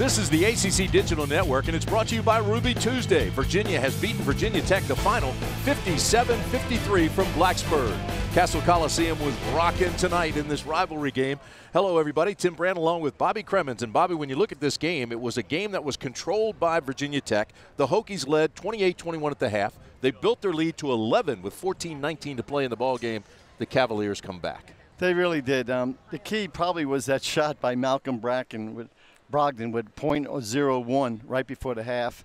This is the ACC Digital Network, and it's brought to you by Ruby Tuesday. Virginia has beaten Virginia Tech the final 57-53 from Blacksburg. Castle Coliseum was rocking tonight in this rivalry game. Hello, everybody. Tim Brand along with Bobby Cremens. And, Bobby, when you look at this game, it was a game that was controlled by Virginia Tech. The Hokies led 28-21 at the half. They built their lead to 11 with 14-19 to play in the ball game. The Cavaliers come back. They really did. The key probably was that shot by Malcolm Brogdon with .01 right before the half.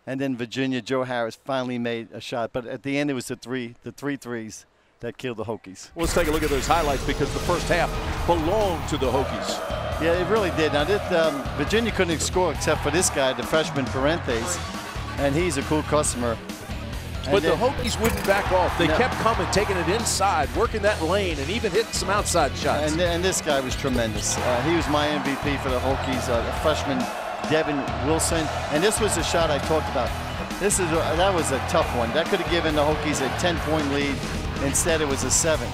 And then Virginia, Joe Harris finally made a shot. But at the end, it was the three threes that killed the Hokies. Well, let's take a look at those highlights because the first half belonged to the Hokies. Yeah, it really did. Now, Virginia couldn't score except for this guy, the freshman Perrantes, and he's a cool customer. But the Hokies wouldn't back off. They kept coming, taking it inside, working that lane, and even hitting some outside shots. And this guy was tremendous. He was my MVP for the Hokies, the freshman Devin Wilson. And this was the shot I talked about. That was a tough one. That could have given the Hokies a 10-point lead. Instead, it was a 7.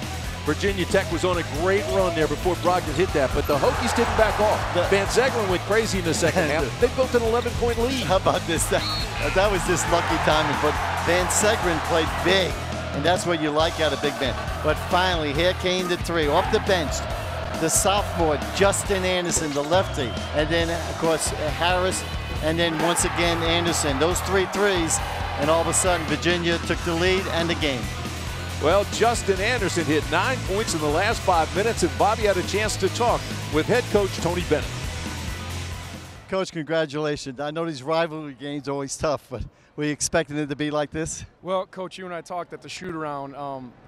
Virginia Tech was on a great run there before Brogdon hit that, but the Hokies didn't back off. Van Zegeren went crazy in the second half. They built an 11-point lead. How about this? That was just lucky timing, but Van Zegeren played big, and that's what you like out of big men. But finally, here came the three off the bench. The sophomore, Justin Anderson, the lefty, and then, of course, Harris, and then once again, Anderson. Those 3 threes, and all of a sudden, Virginia took the lead and the game. Well, Justin Anderson hit 9 points in the last 5 minutes, and Bobby had a chance to talk with head coach Tony Bennett. Coach, congratulations. I know these rivalry games are always tough, but were you expecting it to be like this? Well, Coach, you and I talked at the shoot-around.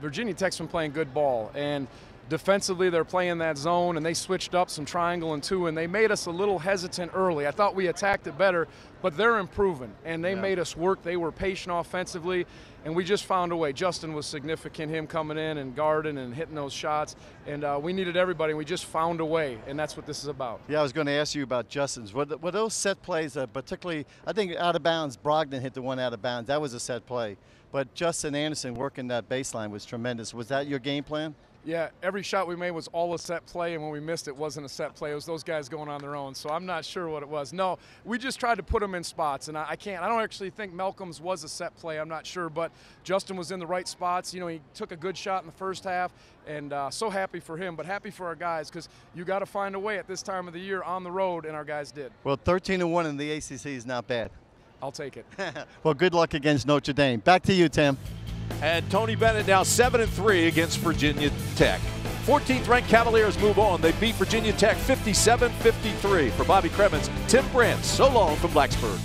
Virginia Tech's been playing good ball, and defensively they're playing that zone, and they switched up some triangle and 2, and they made us a little hesitant early. I thought we attacked it better, but they're improving, and they made us work. They were patient offensively, and we just found a way. Justin was significant, him coming in and guarding and hitting those shots, and we needed everybody, and we just found a way, and that's what this is about. Yeah, I was going to ask you about Justin's. Were those set plays, particularly, I think out of bounds, Brogdon hit the one out of bounds. That was a set play. But Justin Anderson working that baseline was tremendous. Was that your game plan? Yeah, every shot we made was all a set play, and when we missed it wasn't a set play. It was those guys going on their own, so I'm not sure what it was. No, we just tried to put them in spots, and I don't actually think Malcolm's was a set play. I'm not sure, but Justin was in the right spots. You know, he took a good shot in the first half, and so happy for him, but happy for our guys because you got to find a way at this time of the year on the road, and our guys did. Well, 13-1 in the ACC is not bad. I'll take it. Well, good luck against Notre Dame. Back to you, Tim. And Tony Bennett now 7-3 against Virginia Tech. 14th-ranked Cavaliers move on. They beat Virginia Tech 57-53. For Bobby Cremens, Tim Brand, so long from Blacksburg.